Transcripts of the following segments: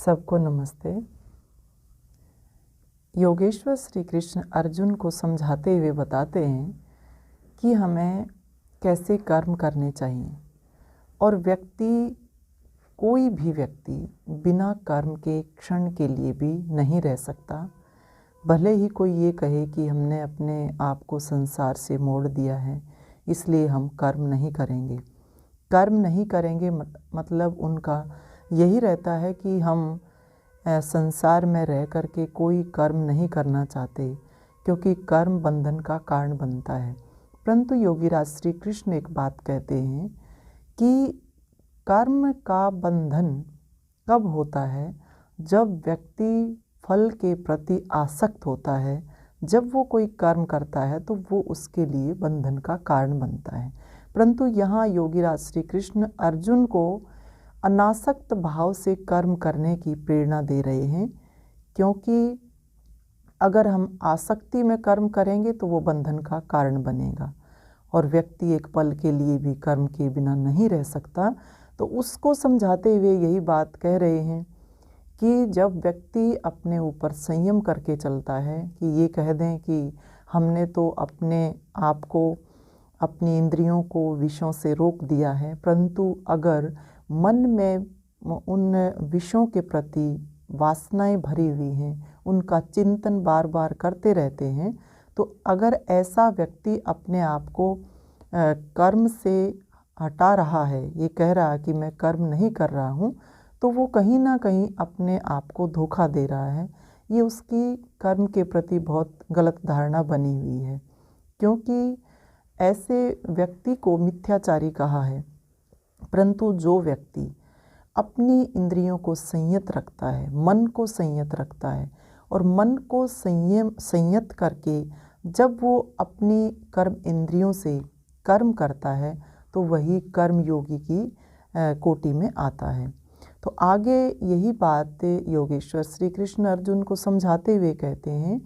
सबको नमस्ते। योगेश्वर श्री कृष्ण अर्जुन को समझाते हुए बताते हैं कि हमें कैसे कर्म करने चाहिए और कोई भी व्यक्ति बिना कर्म के क्षण के लिए भी नहीं रह सकता। भले ही कोई ये कहे कि हमने अपने आप को संसार से मोड़ दिया है, इसलिए हम कर्म नहीं करेंगे। कर्म नहीं करेंगे मतलब उनका यही रहता है कि हम संसार में रह कर के कोई कर्म नहीं करना चाहते, क्योंकि कर्म बंधन का कारण बनता है। परंतु योगीराज श्री कृष्ण एक बात कहते हैं कि कर्म का बंधन कब होता है? जब व्यक्ति फल के प्रति आसक्त होता है, जब वो कोई कर्म करता है तो वो उसके लिए बंधन का कारण बनता है। परंतु यहाँ योगीराज श्री कृष्ण अर्जुन को अनासक्त भाव से कर्म करने की प्रेरणा दे रहे हैं, क्योंकि अगर हम आसक्ति में कर्म करेंगे तो वो बंधन का कारण बनेगा और व्यक्ति एक पल के लिए भी कर्म के बिना नहीं रह सकता। तो उसको समझाते हुए यही बात कह रहे हैं कि जब व्यक्ति अपने ऊपर संयम करके चलता है, कि ये कह दें कि हमने तो अपने आप को, अपनी इंद्रियों को विषयों से रोक दिया है, परंतु अगर मन में उन विषयों के प्रति वासनाएं भरी हुई हैं, उनका चिंतन बार बार करते रहते हैं, तो अगर ऐसा व्यक्ति अपने आप को कर्म से हटा रहा है, ये कह रहा है कि मैं कर्म नहीं कर रहा हूँ, तो वो कहीं ना कहीं अपने आप को धोखा दे रहा है। ये उसकी कर्म के प्रति बहुत गलत धारणा बनी हुई है, क्योंकि ऐसे व्यक्ति को मिथ्याचारी कहा है। परंतु जो व्यक्ति अपनी इंद्रियों को संयत रखता है, मन को संयत रखता है और मन को संयत करके जब वो अपनी कर्म इंद्रियों से कर्म करता है, तो वही कर्म योगी की कोटि में आता है। तो आगे यही बात योगेश्वर श्री कृष्ण अर्जुन को समझाते हुए कहते हैं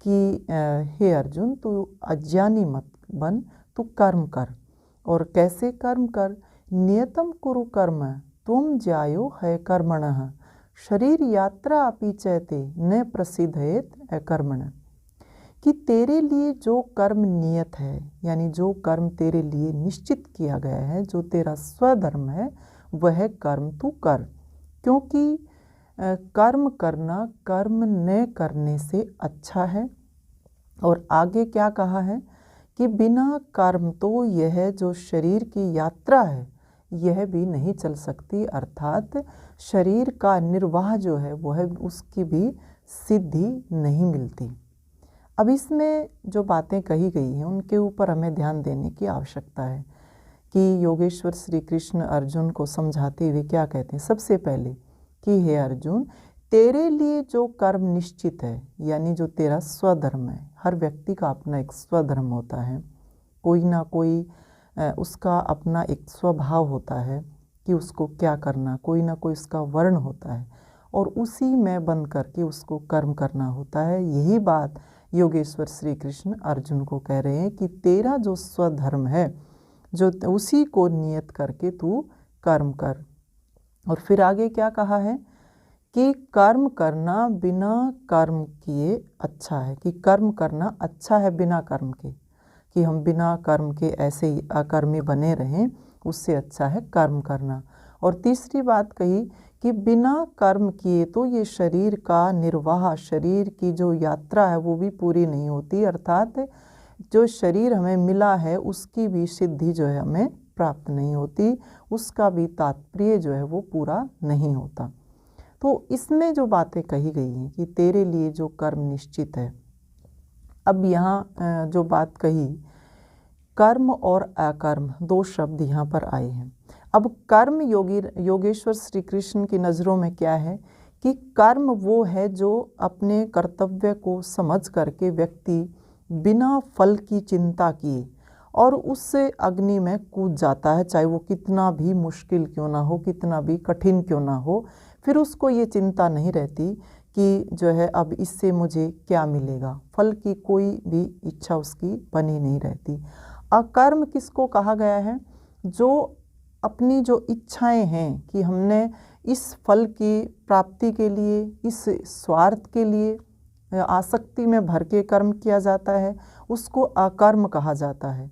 कि हे अर्जुन, तू अज्ञानी मत बन, तू कर्म कर। और कैसे कर्म कर? नियतम कुरु कर्म तुम ज्यायो है कर्मणः शरीर यात्रा अपि चैते न प्रसिद्धेत अकर्मण। कि तेरे लिए जो कर्म नियत है, यानी जो कर्म तेरे लिए निश्चित किया गया है, जो तेरा स्वधर्म है, वह कर्म तू कर। क्योंकि कर्म करना कर्म न करने से अच्छा है। और आगे क्या कहा है कि बिना कर्म तो यह जो शरीर की यात्रा है, यह भी नहीं चल सकती, अर्थात शरीर का निर्वाह जो है वह उसकी भी सिद्धि नहीं मिलती। अब इसमें जो बातें कही गई हैं उनके ऊपर हमें ध्यान देने की आवश्यकता है कि योगेश्वर श्री कृष्ण अर्जुन को समझाते हुए क्या कहते हैं। सबसे पहले कि हे अर्जुन, तेरे लिए जो कर्म निश्चित है, यानी जो तेरा स्वधर्म है, हर व्यक्ति का अपना एक स्वधर्म होता है, कोई ना कोई उसका अपना एक स्वभाव होता है कि उसको क्या करना, कोई ना कोई उसका वर्ण होता है और उसी में बंध करके उसको कर्म करना होता है। यही बात योगेश्वर श्री कृष्ण अर्जुन को कह रहे हैं कि तेरा जो स्वधर्म है, जो उसी को नियत करके तू कर्म कर। और फिर आगे क्या कहा है कि कर्म करना बिना कर्म किए अच्छा है, कि कर्म करना अच्छा है बिना कर्म के, कि हम बिना कर्म के ऐसे ही अकर्मी बने रहें, उससे अच्छा है कर्म करना। और तीसरी बात कही कि बिना कर्म किए तो ये शरीर का निर्वाह, शरीर की जो यात्रा है वो भी पूरी नहीं होती, अर्थात जो शरीर हमें मिला है उसकी भी सिद्धि जो है हमें प्राप्त नहीं होती, उसका भी तात्पर्य जो है वो पूरा नहीं होता। तो इसमें जो बातें कही गई हैं कि तेरे लिए जो कर्म निश्चित है, अब यहाँ जो बात कही, कर्म और अकर्म दो शब्द यहाँ पर आए हैं। अब कर्म योगेश्वर श्री कृष्ण की नज़रों में क्या है कि कर्म वो है जो अपने कर्तव्य को समझ करके व्यक्ति बिना फल की चिंता किए और उससे अग्नि में कूद जाता है, चाहे वो कितना भी मुश्किल क्यों ना हो, कितना भी कठिन क्यों ना हो। फिर उसको ये चिंता नहीं रहती कि जो है अब इससे मुझे क्या मिलेगा, फल की कोई भी इच्छा उसकी बनी नहीं रहती। अकर्म किसको कहा गया है? जो अपनी जो इच्छाएं हैं कि हमने इस फल की प्राप्ति के लिए, इस स्वार्थ के लिए आसक्ति में भर के कर्म किया जाता है, उसको अकर्म कहा जाता है।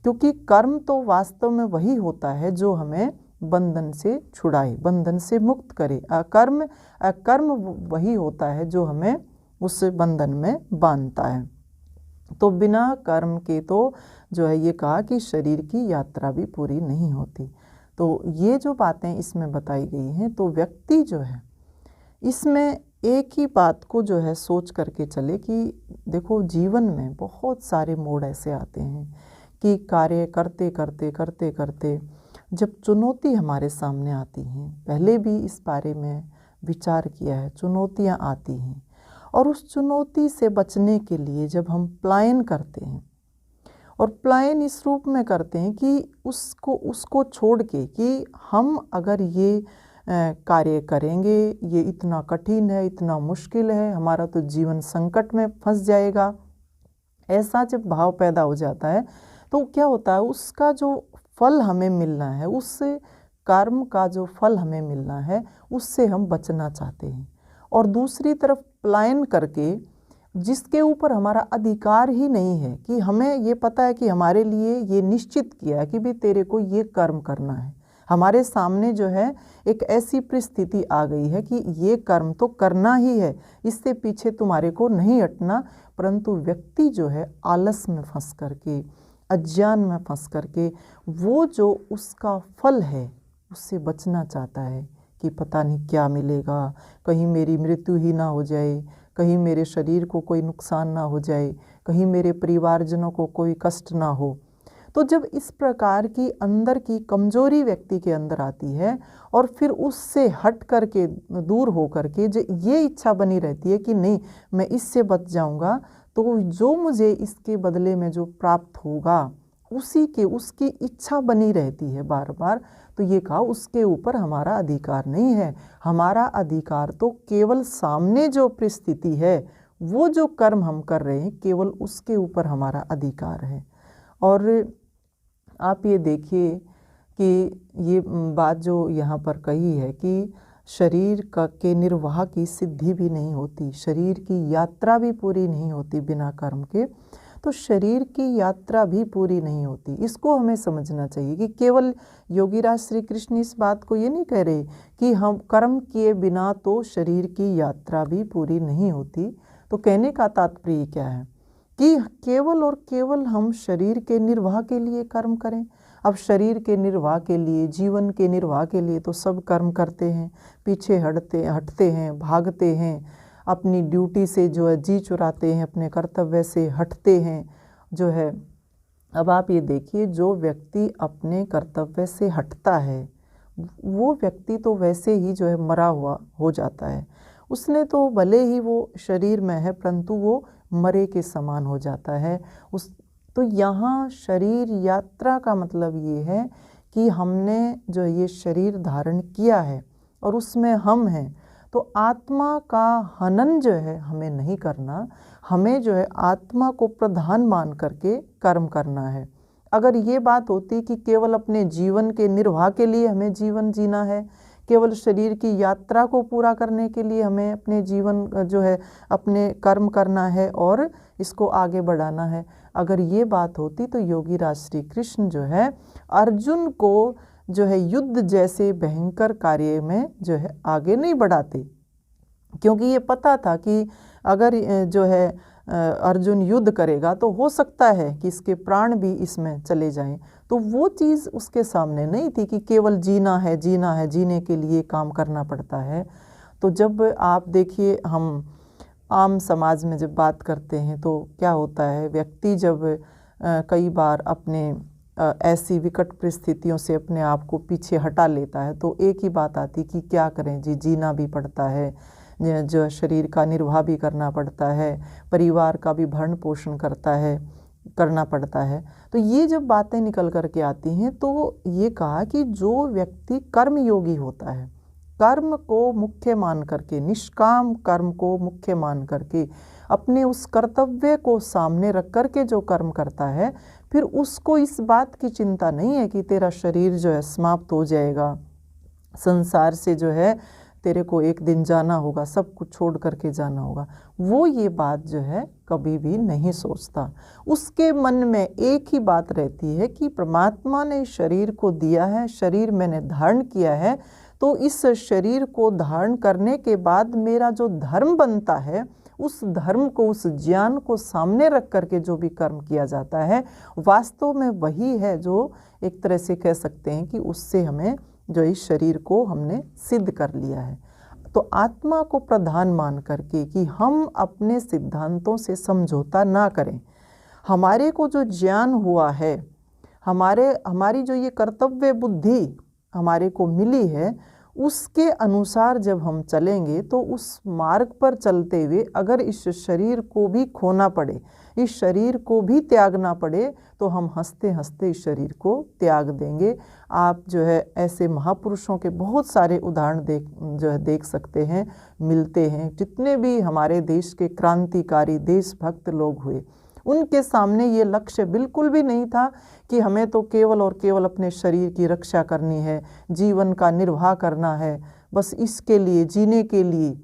क्योंकि कर्म तो वास्तव में वही होता है जो हमें बंधन से छुड़ाए, बंधन से मुक्त करे। अकर्म वही होता है जो हमें उस बंधन में बांधता है। तो बिना कर्म के तो जो है ये कहा कि शरीर की यात्रा भी पूरी नहीं होती। तो ये जो बातें इसमें बताई गई हैं, तो व्यक्ति जो है इसमें एक ही बात को जो है सोच करके चले कि देखो जीवन में बहुत सारे मोड़ ऐसे आते हैं कि कार्य करते करते करते करते जब चुनौती हमारे सामने आती हैं, पहले भी इस बारे में विचार किया है, चुनौतियां आती हैं और उस चुनौती से बचने के लिए जब हम पलायन करते हैं, और पलायन इस रूप में करते हैं कि उसको छोड़ के कि हम अगर ये कार्य करेंगे, ये इतना कठिन है, इतना मुश्किल है, हमारा तो जीवन संकट में फंस जाएगा, ऐसा जब भाव पैदा हो जाता है तो क्या होता है, उसका जो फल हमें मिलना है, उस कर्म का जो फल हमें मिलना है, उससे हम बचना चाहते हैं। और दूसरी तरफ पलायन करके जिसके ऊपर हमारा अधिकार ही नहीं है, कि हमें ये पता है कि हमारे लिए ये निश्चित किया है कि भी तेरे को ये कर्म करना है, हमारे सामने जो है एक ऐसी परिस्थिति आ गई है कि ये कर्म तो करना ही है, इससे पीछे तुम्हारे को नहीं हटना। परंतु व्यक्ति जो है आलस में फंस करके, अज्ञान में फंस करके वो जो उसका फल है उससे बचना चाहता है कि पता नहीं क्या मिलेगा, कहीं मेरी मृत्यु ही ना हो जाए, कहीं मेरे शरीर को कोई नुकसान ना हो जाए, कहीं मेरे परिवारजनों को कोई कष्ट ना हो। तो जब इस प्रकार की अंदर की कमजोरी व्यक्ति के अंदर आती है और फिर उससे हट करके, दूर हो करके जो ये इच्छा बनी रहती है कि नहीं मैं इससे बच जाऊंगा, तो जो मुझे इसके बदले में जो प्राप्त होगा उसकी इच्छा बनी रहती है बार बार। तो ये कहा उसके ऊपर हमारा अधिकार नहीं है, हमारा अधिकार तो केवल सामने जो परिस्थिति है, वो जो कर्म हम कर रहे हैं, केवल उसके ऊपर हमारा अधिकार है। और आप ये देखिए कि ये बात जो यहाँ पर कही है कि शरीर के निर्वाह की सिद्धि भी नहीं होती, शरीर की यात्रा भी पूरी नहीं होती बिना कर्म के। तो शरीर की यात्रा भी पूरी नहीं होती, इसको हमें समझना चाहिए कि केवल योगीराज श्री कृष्ण इस बात को ये नहीं कह रहे कि हम कर्म किए बिना तो शरीर की यात्रा भी पूरी नहीं होती। तो कहने का तात्पर्य क्या है कि केवल और केवल हम शरीर के निर्वाह के लिए कर्म करें। अब शरीर के निर्वाह के लिए, जीवन के निर्वाह के लिए तो सब कर्म करते हैं, पीछे हटते हैं, भागते हैं, अपनी ड्यूटी से जो है जी चुराते हैं, अपने कर्तव्य से हटते हैं जो है। अब आप ये देखिए, जो व्यक्ति अपने कर्तव्य से हटता है वो व्यक्ति तो वैसे ही जो है मरा हुआ हो जाता है, उसने तो भले ही वो शरीर में है परंतु वो मरे के समान हो जाता है। तो यहाँ शरीर यात्रा का मतलब ये है कि हमने जो ये शरीर धारण किया है और उसमें हम हैं, तो आत्मा का हनन जो है हमें नहीं करना, हमें जो है आत्मा को प्रधान मान करके कर्म करना है। अगर ये बात होती कि केवल अपने जीवन के निर्वाह के लिए हमें जीवन जीना है, केवल शरीर की यात्रा को पूरा करने के लिए हमें अपने जीवन जो है अपने कर्म करना है और इसको आगे बढ़ाना है, अगर ये बात होती तो योगीराज श्री कृष्ण जो है अर्जुन को जो है युद्ध जैसे भयंकर कार्य में जो है आगे नहीं बढ़ाते, क्योंकि ये पता था कि अगर जो है अर्जुन युद्ध करेगा तो हो सकता है कि इसके प्राण भी इसमें चले जाएं। तो वो चीज़ उसके सामने नहीं थी कि केवल जीना है, जीने के लिए काम करना पड़ता है। तो जब आप देखिए, हम आम समाज में जब बात करते हैं तो क्या होता है, व्यक्ति जब कई बार अपने ऐसी विकट परिस्थितियों से अपने आप को पीछे हटा लेता है तो एक ही बात आती कि क्या करें जी, जीना भी पड़ता है, जो शरीर का निर्वाह भी करना पड़ता है, परिवार का भी भरण पोषण करना पड़ता है। तो ये जब बातें निकल कर के आती हैं तो ये कहा कि जो व्यक्ति कर्मयोगी होता है, कर्म को मुख्य मान करके, निष्काम कर्म को मुख्य मान करके, अपने उस कर्तव्य को सामने रख करके जो कर्म करता है, फिर उसको इस बात की चिंता नहीं है कि तेरा शरीर जो है समाप्त हो जाएगा, संसार से जो है तेरे को एक दिन जाना होगा, सब कुछ छोड़ करके जाना होगा। वो ये बात जो है कभी भी नहीं सोचता। उसके मन में एक ही बात रहती है कि परमात्मा ने शरीर को दिया है, शरीर मैंने धारण किया है, तो इस शरीर को धारण करने के बाद मेरा जो धर्म बनता है, उस धर्म को, उस ज्ञान को सामने रख करके जो भी कर्म किया जाता है, वास्तव में वही है जो एक तरह से कह सकते हैं कि उससे हमें जो इस शरीर को हमने सिद्ध कर लिया है। तो आत्मा को प्रधान मान करके कि हम अपने सिद्धांतों से समझौता ना करें। हमारे को जो ज्ञान हुआ है, हमारी जो ये कर्तव्य बुद्धि हमारे को मिली है, उसके अनुसार जब हम चलेंगे तो उस मार्ग पर चलते हुए अगर इस शरीर को भी खोना पड़े, इस शरीर को भी त्यागना पड़े, तो हम हंसते हंसते इस शरीर को त्याग देंगे। आप जो है ऐसे महापुरुषों के बहुत सारे उदाहरण देख सकते हैं, मिलते हैं। जितने भी हमारे देश के क्रांतिकारी देशभक्त लोग हुए, उनके सामने ये लक्ष्य बिल्कुल भी नहीं था कि हमें तो केवल और केवल अपने शरीर की रक्षा करनी है, जीवन का निर्वाह करना है, बस इसके लिए, जीने के लिए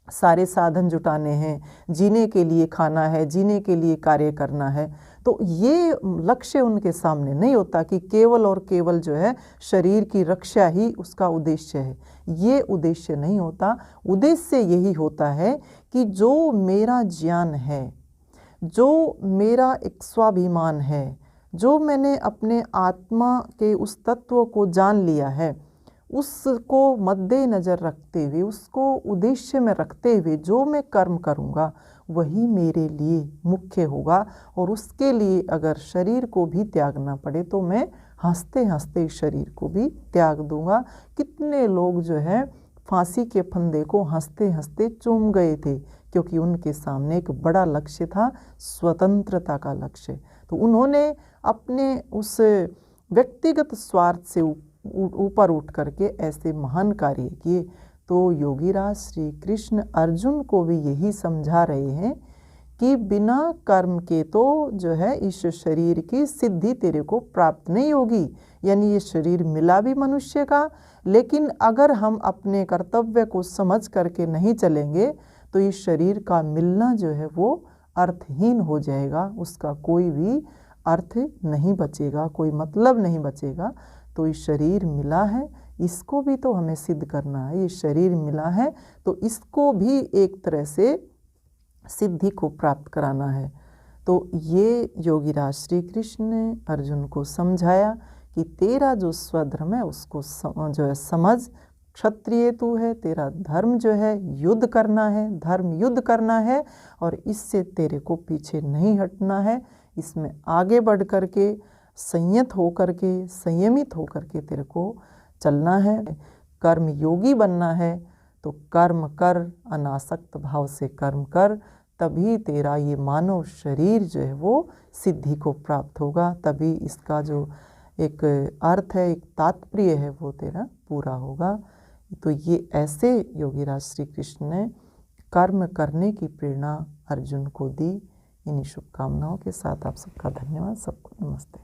सारे साधन जुटाने हैं, जीने के लिए खाना है, जीने के लिए कार्य करना है। तो ये लक्ष्य उनके सामने नहीं होता कि केवल और केवल जो है शरीर की रक्षा ही उसका उद्देश्य है। ये उद्देश्य नहीं होता। उद्देश्य यही होता है कि जो मेरा ज्ञान है, जो मेरा एक स्वाभिमान है, जो मैंने अपने आत्मा के उस तत्व को जान लिया है, उसको मद्देनज़र रखते हुए, उसको उद्देश्य में रखते हुए जो मैं कर्म करूँगा वही मेरे लिए मुख्य होगा। और उसके लिए अगर शरीर को भी त्यागना पड़े तो मैं हंसते हंसते शरीर को भी त्याग दूँगा। कितने लोग जो है फांसी के फंदे को हंसते हंसते चूम गए थे, क्योंकि उनके सामने एक बड़ा लक्ष्य था, स्वतंत्रता का लक्ष्य। तो उन्होंने अपने उस व्यक्तिगत स्वार्थ से ऊपर उठ करके ऐसे महान कार्य किए। तो योगीराज श्री कृष्ण अर्जुन को भी यही समझा रहे हैं कि बिना कर्म के तो जो है इस शरीर की सिद्धि तेरे को प्राप्त नहीं होगी। यानी ये शरीर मिला भी मनुष्य का, लेकिन अगर हम अपने कर्तव्य को समझ करके नहीं चलेंगे तो इस शरीर का मिलना जो है वो अर्थहीन हो जाएगा, उसका कोई भी अर्थ नहीं बचेगा, कोई मतलब नहीं बचेगा। तो इस शरीर मिला है, इसको भी तो हमें सिद्ध करना है। ये शरीर मिला है तो इसको भी एक तरह से सिद्धि को प्राप्त कराना है। तो ये योगीराज श्री कृष्ण ने अर्जुन को समझाया कि तेरा जो स्वधर्म है उसको जो है समझ, क्षत्रिय तू है, तेरा धर्म जो है युद्ध करना है, धर्म युद्ध करना है, और इससे तेरे को पीछे नहीं हटना है। इसमें आगे बढ़ करके संयत होकर के, संयमित होकर के तेरे को चलना है। कर्म योगी बनना है तो कर्म कर, अनासक्त भाव से कर्म कर, तभी तेरा ये मानव शरीर जो है वो सिद्धि को प्राप्त होगा। तभी इसका जो एक अर्थ है, एक तात्पर्य है, वो तेरा पूरा होगा। तो ये ऐसे योगीराज श्री कृष्ण ने कर्म करने की प्रेरणा अर्जुन को दी। इन्हीं शुभकामनाओं के साथ आप सबका धन्यवाद। सबको नमस्ते।